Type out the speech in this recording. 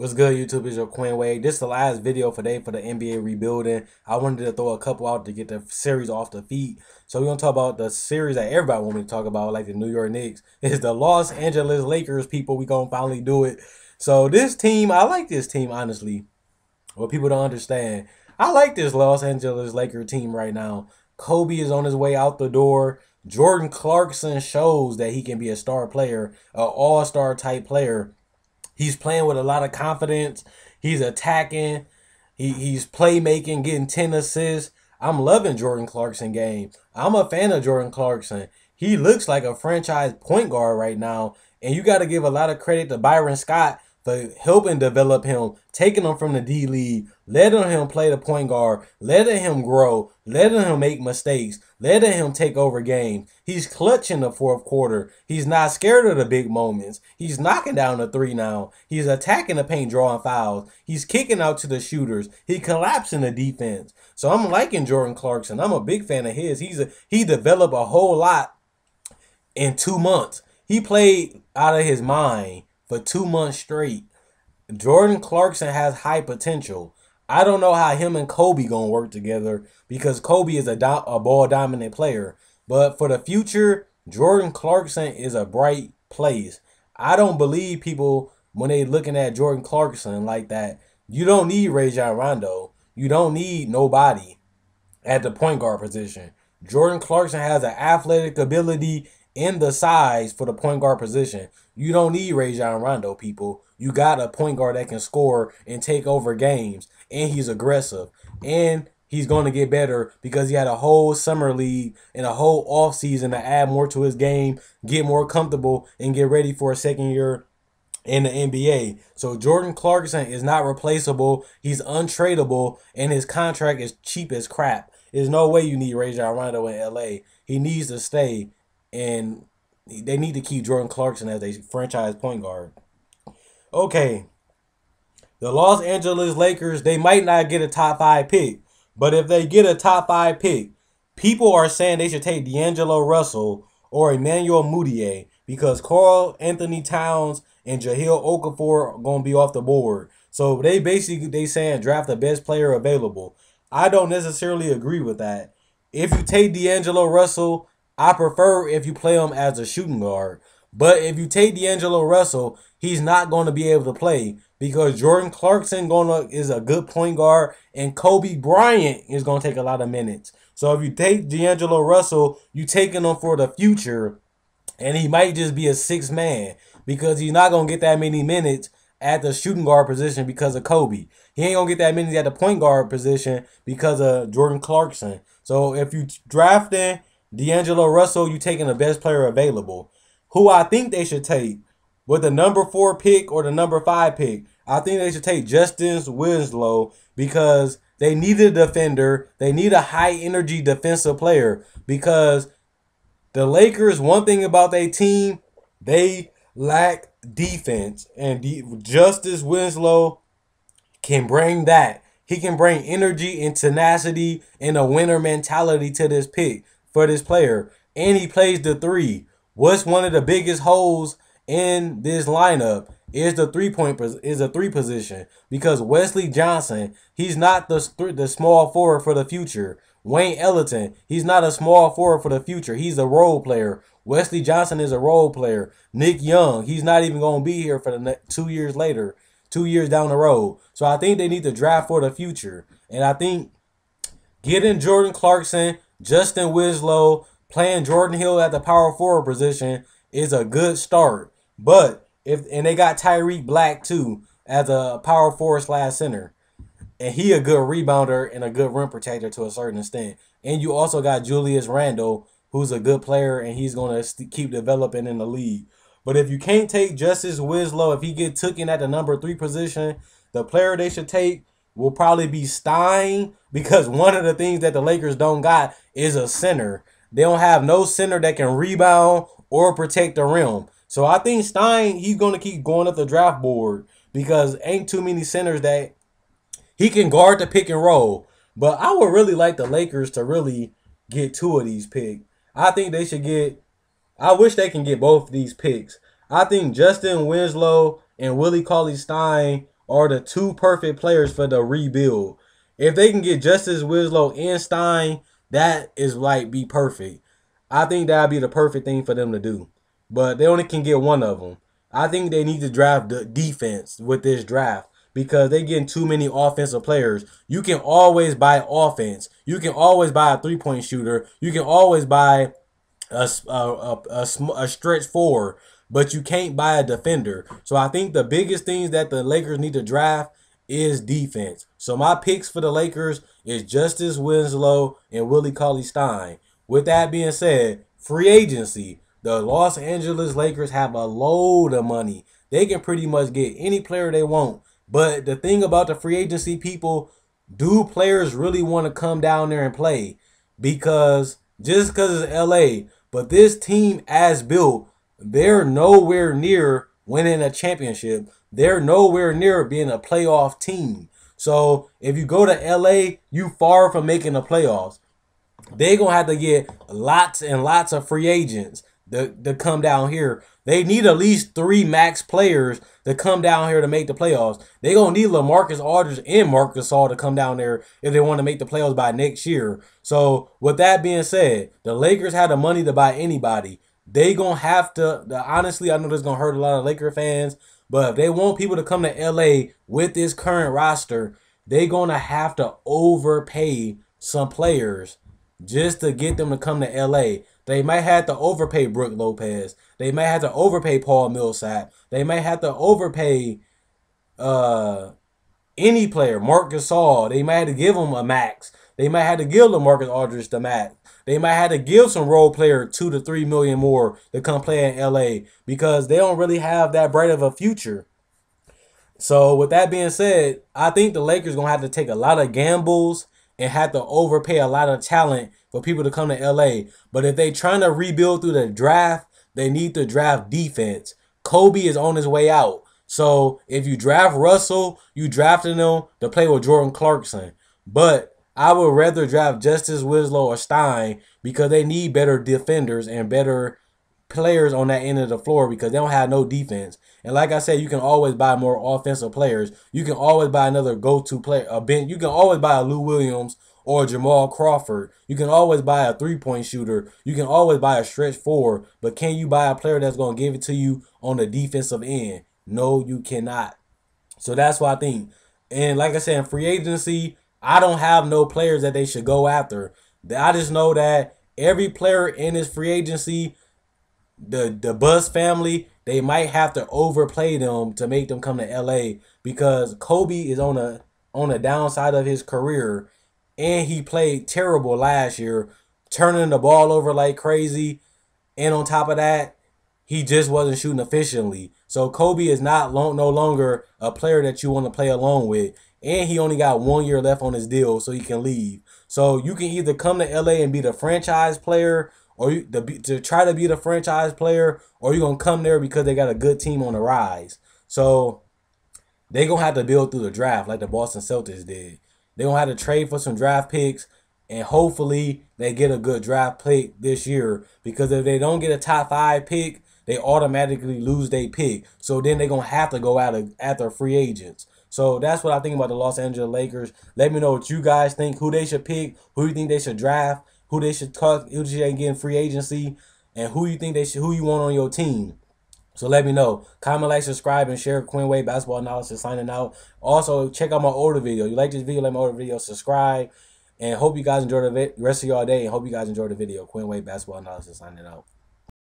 What's good, YouTube? Is your Quinn Wade. This is the last video for the NBA rebuilding. I wanted to throw a couple out to get the series off the feet. So we're gonna talk about the series that everybody want me to talk about, like the New York Knicks. It's the Los Angeles Lakers, people. We gonna finally do it. So this team, I like this team, honestly. What people don't understand. I like this Los Angeles Lakers team right now. Kobe is on his way out the door. Jordan Clarkson shows that he can be a star player, an all-star type player. He's playing with a lot of confidence. He's attacking. He's playmaking, getting 10 assists. I'm loving Jordan Clarkson game. I'm a fan of Jordan Clarkson. He looks like a franchise point guard right now. And you got to give a lot of credit to Byron Scott for helping develop him, taking him from the D League, letting him play the point guard, letting him grow, letting him make mistakes, letting him take over games. He's clutch in the fourth quarter. He's not scared of the big moments. He's knocking down the three now. He's attacking the paint, drawing fouls. He's kicking out to the shooters. He collapsing the defense. So I'm liking Jordan Clarkson. I'm a big fan of his. He developed a whole lot in 2 months. He played out of his mind for 2 months straight. Jordan Clarkson has high potential. I don't know how him and Kobe gonna work together because Kobe is a ball dominant player. But for the future, Jordan Clarkson is a bright place. I don't believe people when they looking at Jordan Clarkson like that. You don't need Rajon Rondo. You don't need nobody at the point guard position. Jordan Clarkson has an athletic ability in the size for the point guard position. You don't need Rajon Rondo, people. You got a point guard that can score and take over games, and he's aggressive. And he's going to get better because he had a whole summer league and a whole offseason to add more to his game, get more comfortable, and get ready for a second year in the NBA. So Jordan Clarkson is not replaceable. He's untradeable, and his contract is cheap as crap. There's no way you need Rajon Rondo in LA. He needs to stay, and they need to keep Jordan Clarkson as a franchise point guard. Okay, the Los Angeles Lakers, they might not get a top 5 pick, but if they get a top 5 pick, people are saying they should take D'Angelo Russell or Emmanuel Mudiay because Karl Anthony Towns and Jahlil Okafor are going to be off the board. So they saying draft the best player available. I don't necessarily agree with that. If you take D'Angelo Russell, I prefer if you play him as a shooting guard. But if you take D'Angelo Russell, he's not going to be able to play because Jordan Clarkson is a good point guard and Kobe Bryant is going to take a lot of minutes. So if you take D'Angelo Russell, you taking him for the future, and he might just be a sixth man because he's not going to get that many minutes at the shooting guard position because of Kobe. He ain't going to get that many at the point guard position because of Jordan Clarkson. So if you drafting D'Angelo Russell, you taking the best player available. Who I think they should take with the number 4 pick or the number 5 pick, I think they should take Justice Winslow because they need a defender. They need a high-energy defensive player because the Lakers, one thing about their team, they lack defense. And Justice Winslow can bring that. He can bring energy and tenacity and a winner mentality to this pick for this player. And he plays the 3. What's one of the biggest holes in this lineup is the 3 position because Wesley Johnson, he's not the small forward for the future. Wayne Ellington, he's not a small forward for the future. He's a role player. Wesley Johnson is a role player. Nick Young, he's not even going to be here for the next 2 years later, 2 years down the road. So I think they need to draft for the future. And I think getting Jordan Clarkson, Justin Winslow, playing Jordan Hill at the power forward position is a good start. But and they got Tyreek Black too as a power forward / center. And he a good rebounder and a good rim protector to a certain extent. And you also got Julius Randle, who's a good player, and he's going to keep developing in the league. But if you can't take Justice Winslow, if he get taken at the number 3 position, the player they should take will probably be Stein because one of the things that the Lakers don't got is a center. They don't have no center that can rebound or protect the rim. So I think Stein, he's going to keep going up the draft board because ain't too many centers that he can guard the pick and roll. But I would really like the Lakers to really get 2 of these picks. I think they should get, I wish they can get both of these picks. I think Justin Winslow and Willie Cauley-Stein are the two perfect players for the rebuild. If they can get Justice Winslow and Stein, that is like be perfect. I think that'd be the perfect thing for them to do. But they only can get one of them. I think they need to draft the defense with this draft because they're getting too many offensive players. You can always buy offense. You can always buy a 3-point shooter. You can always buy a stretch four, but you can't buy a defender. So I think the biggest things that the Lakers need to draft is defense. So my picks for the Lakers is Justice Winslow and Willie Cauley-Stein. With that being said, free agency. The Los Angeles Lakers have a load of money. They can pretty much get any player they want. But the thing about the free agency people, do players really want to come down there and play? Because just because it's LA, but this team as built, they're nowhere near winning a championship. They're nowhere near being a playoff team. So if you go to LA, you far from making the playoffs. They're going to have to get lots and lots of free agents to come down here. They need at least 3 max players to come down here to make the playoffs. They're going to need LaMarcus Aldridge and Marc Gasol to come down there if they want to make the playoffs by next year. So with that being said, the Lakers have the money to buy anybody. They going to have to, honestly, I know this is going to hurt a lot of Laker fans, but if they want people to come to LA with this current roster, they're going to have to overpay some players just to get them to come to LA. They might have to overpay Brook Lopez. They might have to overpay Paul Millsap. They might have to overpay any player, Marc Gasol. They might have to give him a max. They might have to give LaMarcus Aldridge the max. They might have to give some role player $2 to $3 million more to come play in LA because they don't really have that bright of a future. So with that being said, I think the Lakers gonna have to take a lot of gambles and have to overpay a lot of talent for people to come to LA. But if they trying to rebuild through the draft, they need to draft defense. Kobe is on his way out. So if you draft Russell, you drafted him to play with Jordan Clarkson. But I would rather draft Justice Winslow or Stein because they need better defenders and better players on that end of the floor because they don't have no defense. And like I said, you can always buy more offensive players. You can always buy another go-to player, a bench. You can always buy a Lou Williams or Jamal Crawford. You can always buy a 3-point shooter. You can always buy a stretch four. But can you buy a player that's going to give it to you on the defensive end? No, you cannot. So that's what I think. And like I said, in free agency, I don't have no players that they should go after. I just know that every player in this free agency, the Buzz family, they might have to overplay them to make them come to LA because Kobe is on the downside of his career and he played terrible last year, turning the ball over like crazy. And on top of that, he just wasn't shooting efficiently. So Kobe is no longer a player that you want to play along with. And he only got 1 year left on his deal, so he can leave. So you can either come to LA and be the franchise player, or to try to be the franchise player, or you're going to come there because they got a good team on the rise. So they're going to have to build through the draft like the Boston Celtics did. They're going to have to trade for some draft picks, and hopefully they get a good draft pick this year. Because if they don't get a top 5 pick, they automatically lose their pick. So then they're going to have to go out after free agents. So that's what I think about the Los Angeles Lakers. Let me know what you guys think, who they should pick, who you think they should draft, who they should talk, who they should get in free agency, and who you think who you want on your team. So let me know. Comment, like, subscribe, and share. Quinn Wade Basketball Analysis signing out. Also, check out my older video. You like this video, like my older video, subscribe. And hope you guys enjoy the rest of your day, and hope you guys enjoy the video. Quinn Wade Basketball Analysis signing out.